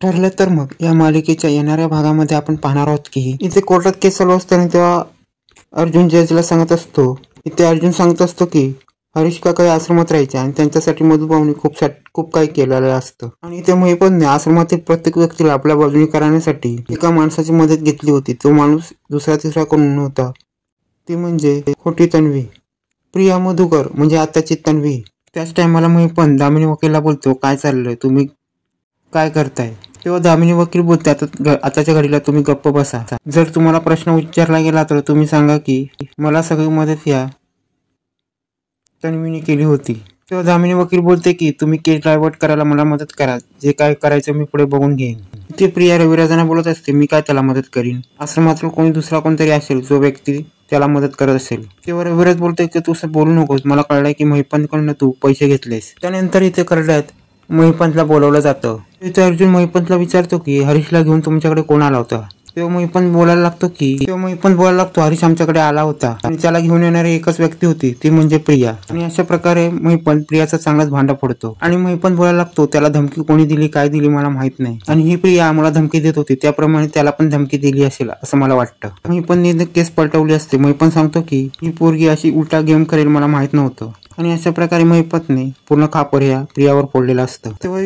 ठरलं तर मग या मालिकेच्या येणाऱ्या भागामध्ये आपण पाहणार आहोत की इथे कोर्टात केस चालू असताना तेव्हा अर्जुन जजला सांगत असतो, इथे अर्जुन सांगत असतो की हरीश काका आश्रमात राहायचे आणि त्यांच्यासाठी मधुभाऊनी खूप काही केलेलं असतं आणि ते महिपतने आश्रमातील प्रत्येक व्यक्तीला आपल्या बाजूने करण्यासाठी एका माणसाची मदत घेतली होती. तो माणूस दुसरा तिसरा कोण नव्हता, ती म्हणजे खोटी तन्वी, प्रिया मधुकर म्हणजे आताची तन्वी. त्याच टायमाला महिपत दामिनी वकीलला बोलतो, काय चाललंय, तुम्ही काय करताय? तेव्हा दामिनी वकील बोलते, आताच्या घडीला तुम्ही गप्प बसा. जर तुम्हाला प्रश्न विचारला गेला तर तुम्ही सांगा की मला सगळी मदत या तन्वीने केली होती. तेव्हा दामिनी वकील बोलते की तुम्ही केस डायव्हर्ट करायला मला मदत करा, जे काय करायचं मी पुढे बघून घेईन. ते प्रिया रविराजांना बोलत असते, मी काय त्याला मदत करीन, आश्रमातील कोणी दुसरा कोणतरी असेल जो व्यक्ती त्याला मदत करत असेल. तेव्हा रविराज बोलतोय की तू बोलू नकोस, मला कळलंय की महिपतकडनं तू पैसे घेतलेस. त्यानंतर इथे करड्यात महिपतला बोलवलं जातं. इथे अर्जुन महिपतला विचारतो की हरीशला घेऊन तुमच्याकडे कोण आला होता? तेव्हा महिपत बोलायला लागतो हरीश आमच्याकडे आला होता आणि त्याला घेऊन येणारी एकच व्यक्ती होती, ती म्हणजे प्रिया. आणि अशा प्रकारे महिपत प्रियाचा चांगलाच भांडा फोडतो आणि महिपत बोलायला लागतो, त्याला धमकी कोणी दिली काय दिली मला माहित नाही आणि ही प्रिया आम्हाला धमकी देत होती त्याप्रमाणे त्याला पण धमकी दिली असेल असं मला वाटतं. महिपतने केस पलटवली असते. महिपत सांगतो की ही पोरगी अशी उलटा गेम करेल मला माहित नव्हतं आणि अशा प्रकारे महिपतने पूर्ण खापर ह्या प्रियावर फोडलेलं असतं. तेव्हा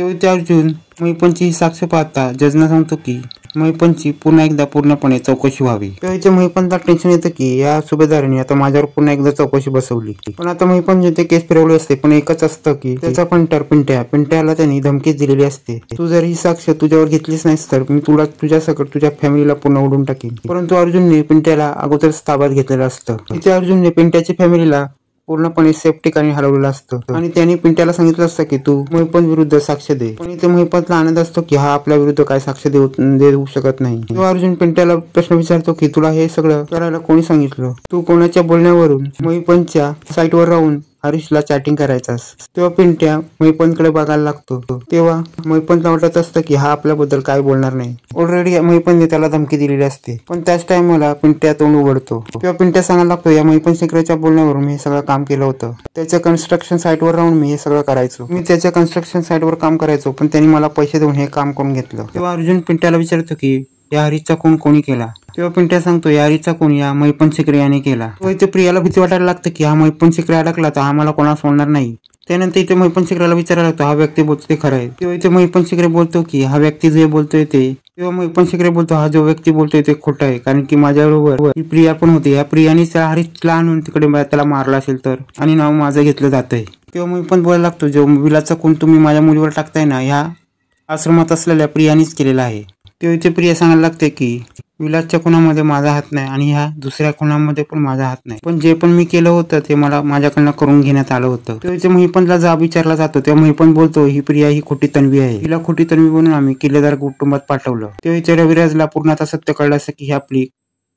इथे अर्जुन महिपतची साक्ष पाहता जजना सांगतो की महिपतची पूर्णपणे चौकशी व्हावी. तेव्हा इथे महिपतला टेन्शन येतं की या सुभेदारांनी आता माझ्यावर पुन्हा एकदा चौकशी बसवली. पण आता महिपत ते केस फिरवले असते, पण एकच असतं की त्याचा पंटर पिंट्याला त्यांनी धमकीच दिलेली असते, तू जर ही साक्ष तुझ्यावर घेतलीच नाहीस तर मी तुला तुझ्या फॅमिलीला पूर्ण उडून टाकेन. परंतु अर्जुनने पिंट्याला अगोदरच ताब्यात घेतलेलं असतं. इथे अर्जुनने पिंट्याची फॅमिलीला पूर्णपणे सेफ ठिकाणी हलवलेलं असतं आणि त्यांनी पिंट्याला सांगितलं असतं की तू महिपत विरुद्ध साक्ष दे. पण इथे महिपतला आनंद असतो की हा आपल्या विरुद्ध काय साक्ष देऊ शकत नाही. तेव्हा अर्जुन पिंट्याला प्रश्न विचारतो की तुला हे सगळं करायला कोणी सांगितलं? तू कोणाच्या बोलण्यावरून महिपतच्या साईटवर राहून हरीशला चॅटिंग करायचास? तेव्हा पिंट्या महिपतकडे बघायला लागतो. तेव्हा महिपतला वाटत असतं की हा आपल्याबद्दल काय बोलणार नाही. ऑलरेडी महिपतने त्याला धमकी दिलेली असते. पण त्याच टाइमला पिंट्या तोंड उघडतो. तेव्हा पिंट्या सांगायला लागतो, या महिपत शेखरच्या बोलण्यावरून मी हे सगळं काम केलं होतं. त्याच्या कन्स्ट्रक्शन साईटवर राहून मी हे सगळं करायचो. मी त्याच्या कन्स्ट्रक्शन साईटवर काम करायचो, पण त्यांनी मला पैसे देऊन हे काम करून घेतलं. तेव्हा अर्जुन पिंट्याला विचारतो की या हरीशचा खून कोणी केला? तेव्हा पिंट्या सांगतो, या हरीशचा खून या महिपत शेखरे याने केला. तेव्हा इथे प्रियाला भीती वाटायला लागतं की हा महिपत शेखरे अडकला तर हा मला कोणा सोडणार नाही. त्यानंतर इथे महिपत शेखरेला विचारायला लागतो, हा व्यक्ती बोलतो ते खरं आहे? तेव्हा इथे महिपत शेखरे बोलतो की हा व्यक्ती जे बोलतोय ते. तेव्हा महिपत शेखरे बोलतो, हा जो व्यक्ती बोलतोय ते खोटं आहे, कारण की माझ्याबरोबर ही प्रिया पण होती. या प्रियाने त्या हरीशला आणून तिकडे त्याला मारला असेल तर आणि नाव माझं घेतलं जातंय. तेव्हा महिपत बोलायला लागतो, जो विलाचा खून तुम्ही माझ्या मुलीवर टाकताय ना, ह्या आश्रमात असलेल्या प्रियानेच केलेला आहे. तेव्हा इथे प्रिया सांगायला लागते की विलासच्या खुनामध्ये माझा हात नाही आणि ह्या दुसऱ्या खुनामध्ये पण माझा हात नाही, पण जे पण मी केलं होतं ते मला माझ्याकडनं करून घेण्यात आलं होतं. तेव्हा इथे महिपतला जाब विचारला जातो. तेव्हा महिपत बोलतो, ही प्रिया ही खोटी तन्वी आहे, हिला खोटी तन्वी बनवून आम्ही किल्लेदार कुटुंबात पाठवलं. तेव्हा इथे रविराजला पूर्ण आता सत्य कळलं असं की ही आपली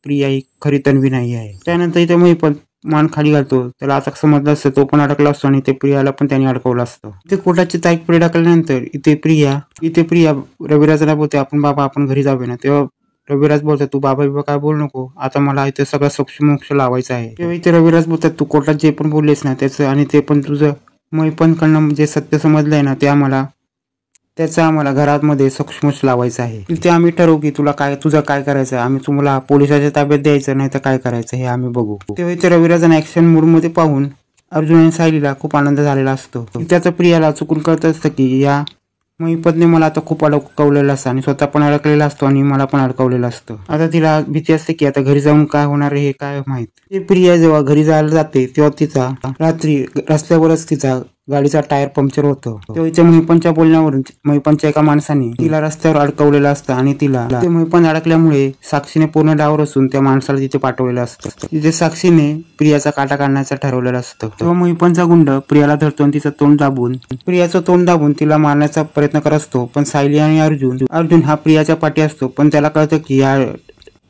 प्रिया ही खरी तन्वी नाही आहे. त्यानंतर इथे महिपत मान खाली घालतो. त्याला आता समजलं असतं तो पण अडकला असतो आणि ते प्रियाला पण त्यांनी अडकवलं असतं. इथे कोर्टाची तारीख पुढे ढकलल्यानंतर इथे प्रिया रविराजला बोलते, आपण घरी जाऊया ना. तेव्हा रविराज बोलतात, तू बाबा काय बोलू नको, आता मला इथे सगळं मोक्ष लावायचं आहे. तेव्हा इथे रविराज बोलतात, तू कोर्टात जे पण बोललेस ना त्याचं आणि ते पण तुझं महिपतकडनं जे सत्य समजलंय ना त्याचं आम्हाला घरामध्ये मोक्ष लावायचं आहे. तिथे आम्ही ठरवू की तुझं काय करायचं. आम्ही तुम्हाला पोलिसाच्या ताब्यात द्यायचं नाही तर काय करायचं हे आम्ही बघू. तेव्हा इथे रविराजांना ऍक्शन मूड मध्ये पाहून अर्जुन आणि सायलीला खूप आनंद झालेला असतो. त्याचं प्रियाला चुकून कळत असतं की या महिपतने मला आता खूप अडकवलेलं असतं आणि स्वतः पण अडकलेला असतो आणि मला पण अडकवलेलं असतं. आता तिला भीती असते की आता घरी जाऊन काय होणार हे काय माहित. प्रिया जेव्हा घरी जायला जाते तेव्हा तिचा रात्री रस्त्यावरच तिचा गाडीचा टायर पंक्चर होतो. तेव्हा इथे महिपतच्या बोलण्यावरून महिपतच्या एका माणसाने तिला रस्त्यावर अडकवलेलं असतं आणि तिला महिपत अडकल्यामुळे साक्षीने पूर्ण डावर असून त्या माणसाला तिथे पाठवलेलं असतं. तिथे साक्षीने प्रियाचा काटा काढण्याचं ठरवलेलं असतं. तेव्हा महिपतचा गुंड प्रियाला धरतो आणि तिचं प्रियाचं तोंड दाबून तिला मारण्याचा प्रयत्न करत असतो. पण सायली आणि अर्जुन हा प्रियाच्या पाठी असतो. पण त्याला कळतं की या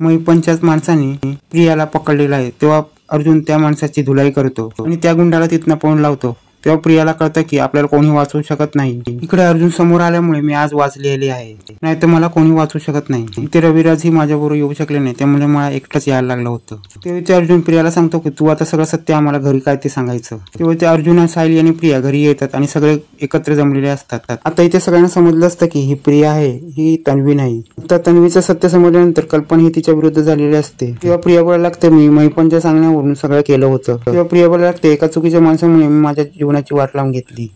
महिपतच्याच माणसाने प्रियाला पकडलेला आहे. तेव्हा अर्जुन त्या माणसाची धुलाई करतो आणि त्या गुंडाला तिथनं पळून लावतो. तेव्हा प्रियाला कळतं की आपल्याला कोणी वाचवू शकत नाही. इकडे अर्जुन समोर आल्यामुळे मी आज वाचलेली आहे, नाहीतर मला कोणी वाचवू शकत नाही. इथे रविराज ही माझ्याबरोबर येऊ शकले नाही, त्यामुळे मला एकटाच यायला लागलं होतं. तेव्हा ते अर्जुन प्रियाला सांगतो की तू आता सगळं सत्य आम्हाला घरी काय ते सांगायचं. तेव्हा ते अर्जुन, सायली आणि प्रिया घरी येतात आणि सगळे एकत्र जमलेले असतात. आता इथे सगळ्यांना समजलं असतं की ही प्रिया आहे, ही तन्वी नाही. तर तन्वीचं सत्य समजल्यानंतर कल्पना ही तिच्या विरुद्ध झालेली असते. तेव्हा प्रिया बोलायला लागते मी महिपनच्या सांगण्यावरून सगळं केलं होतं. तेव्हा प्रिया बोलायला लागते एका चुकीच्या माणसामुळे मी माझ्या जीवनाची वाट लावून घेतली.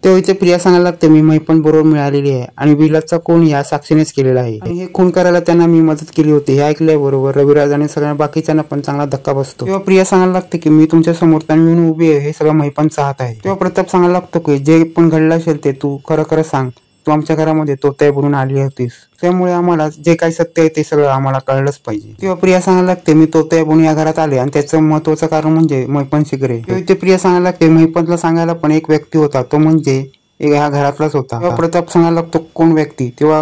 तेव्हा इथे प्रिया सांगायला लागते मी महिपन बरोबर मिळालेली आहे आणि विलासचा खून या साक्षीनेच केलेला आहे आणि हे खून करायला त्यांना मी मदत केली होती. हे ऐकल्याबरोबर रविराज आणि सगळ्या बाकीच्यांना पण चांगला धक्का बसतो. तेव्हा प्रिया सांगायला लागते की मी तुमच्या समोर तन्वी उभी आहे, हे सगळं महिपनचा हात आहे. तेव्हा प्रताप सांगायला लागतो की जे पण घडलं असेल ते तू खरं खरं सांग. तू आमच्या घरामध्ये तोत्या बनून आली होतीस, त्यामुळे आम्हाला जे काही सत्य आहे ते सगळं आम्हाला कळलंच पाहिजे. तेव्हा प्रिया सांगायला लागते मी तोत्या बनून या घरात आले आणि त्याचं महत्वाचं कारण म्हणजे महिपन शिगरे. तेव्हा इथे प्रिया सांगायला लागते महिपनला सांगायला पण एक व्यक्ती होता, तो म्हणजे ह्या घरातलाच होता. तेव्हा प्रताप सांगायला लागतो कोण व्यक्ती. तेव्हा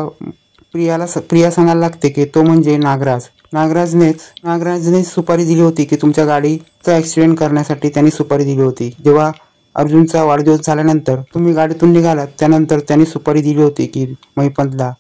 प्रिया सांगायला लागते की तो म्हणजे नागराजनेच सुपारी दिली होती की तुमच्या गाडीचा ऍक्सिडेंट करण्यासाठी त्यांनी सुपारी दिली होती. जेव्हा अर्जुनचा वाढदिवस झाल्यानंतर तुम्ही गाडीतून निघालात त्यानंतर त्यांनी सुपारी दिली होती की महिपनला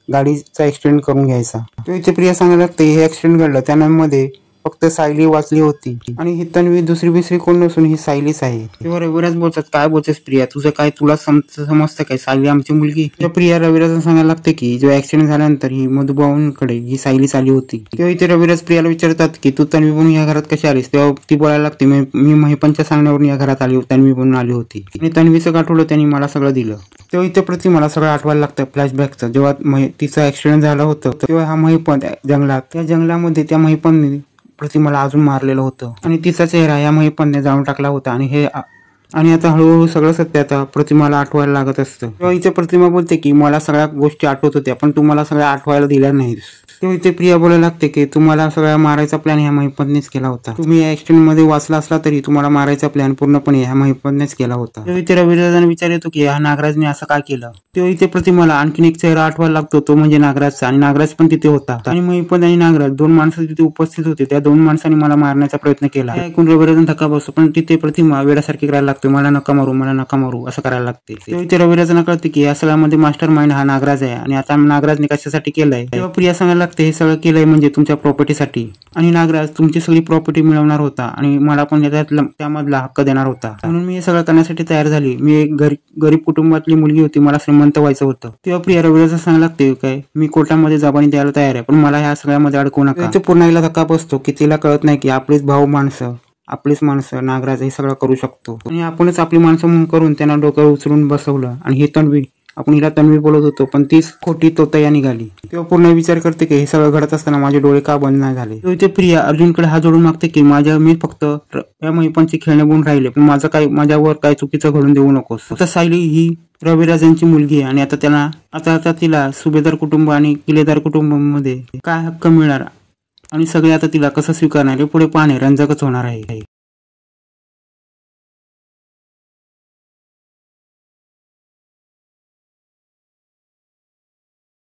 गाडीचा ऍक्सिडेंट करून घ्यायचा. तो इथे प्रिया सांगायला लागते हे ऍक्सिडेंट घडलं त्यामध्ये फक्त सायली वाचली होती आणि ही तन्वी दुसरी कोण नसून ही सायलीच आहे. तेव्हा रविराज बोलतात काय बोलतेस प्रिया, तुझं काय तुला समजतं काय, सायली आमची मुलगी. तेव्हा प्रिया रविराज सांगायला लागते की जो ऍक्सिडेंट झाल्यानंतर ही मधुभाऊंकडे ही सायली आली होती. तेव्हा इथे रविराज प्रियाला विचारतात की तू तन्वी बनून या घरात कशी आलीस. तेव्हा ती बोलायला लागते मी महिपनच्या सांगण्यावरून या घरात तन्वी बनून आली होती आणि तन्वीचं गाठवलं त्यांनी मला सगळं दिलं. तेव्हा इथे प्रति मला सगळं आठवायला लागतं फ्लॅशबॅकचं. जेव्हा तिचं ऍक्सिडेंट झालं होतं तेव्हा हा महिपन त्या जंगलामध्ये त्या महिपनने प्रतिमाला अजून मारलेलं होतं आणि तिचा चेहरा या महिपनने जाळून टाकला होता आणि आता हळूहळू सगळं सत्य आता प्रतिमाला आठवायला लागत असतं. तेव्हा इथे प्रतिमा बोलते की मला सगळ्या गोष्टी आठवत होत्या पण तुम्हाला सगळ्या आठवायला दिल्या नाहीस. तेव्हा इथे प्रिया बोलायला लागते की तुम्हाला सगळ्या मारायचा प्लॅन ह्या महिपननेच केला होता. तुम्ही या ऍक्सिडेंट मध्ये वाचला असला तरी तुम्हाला मारायचा प्लॅन पूर्णपणे ह्या महिपननेच केला होता. तेव्हा इथे रविराजाने विचार येतो की ह्या नागराजने असं काय केलं. तेव्हा इथे प्रतिमाला आणखीन एक चेहरा आठवायला लागतो, तो म्हणजे नागराजचा. आणि नागराज पण तिथे होता आणि महिपन आणि नागराज दोन माणसं तिथे उपस्थित होते. त्या दोन माणसांनी मला मारण्याचा प्रयत्न केला. ऐकून रविराजन धक्का बसतो पण तिथे प्रतिमा वेड्यासारखी करायला लागते, मला नका मारू असं करायला लागते. तेव्हा इथे रविराजना कळते की या सगळ्यामध्ये मास्टर माइंड हा नागराज आहे आणि आता नागराजने कशासाठी केलंय. तेव्हा प्रिया सांगायला लागते हे सगळं केलंय म्हणजे तुमच्या प्रॉपर्टीसाठी आणि नागराज तुमची सगळी प्रॉपर्टी मिळवणार होता आणि मला पण त्यामधला हक्क देणार होता, म्हणून मी हे सगळं करण्यासाठी तयार झाली. मी एक गरीब कुटुंबातली मुलगी होती, मला श्रीमंत व्हायचं होतं. तेव्हा प्रिया रविराज सांगायला लागते काय मी कोर्टामध्ये जबानी द्यायला तयार आहे पण मला ह्या सगळ्यामध्ये अडकू नका. पूर्ण हिला धक्का बसतो की तिला कळत नाही की आपलीच माणसं नागराज हे सगळं करू शकतो आणि आपणच आपली माणसं म्हणून करून त्यांना डोक्यावर उचलून बसवलं आणि हे तन्वी आपण हिला तन्वी बोलत होतो पण तीच खोटी तोतया निघाली. तेव्हा पूर्ण विचार करते की हे सगळं घडत असताना माझे डोळे का बंद नाही झाले. तेव्हा इथे प्रिया अर्जुनकडे हात जोडून मागते की मी फक्त या महिपनची खेळणे बनून राहिले पण माझ्यावर काय चुकीचं घडून देऊ नकोस. आता सायली ही रविराज यांची मुलगी आहे आणि आता तिला सुभेदार कुटुंब आणि किल्लेदार कुटुंबामध्ये काय हक्क मिळणार आणि सगळे आता तिला कसं स्वीकारणार हे पुढे पाहणे रंजकच होणार आहे.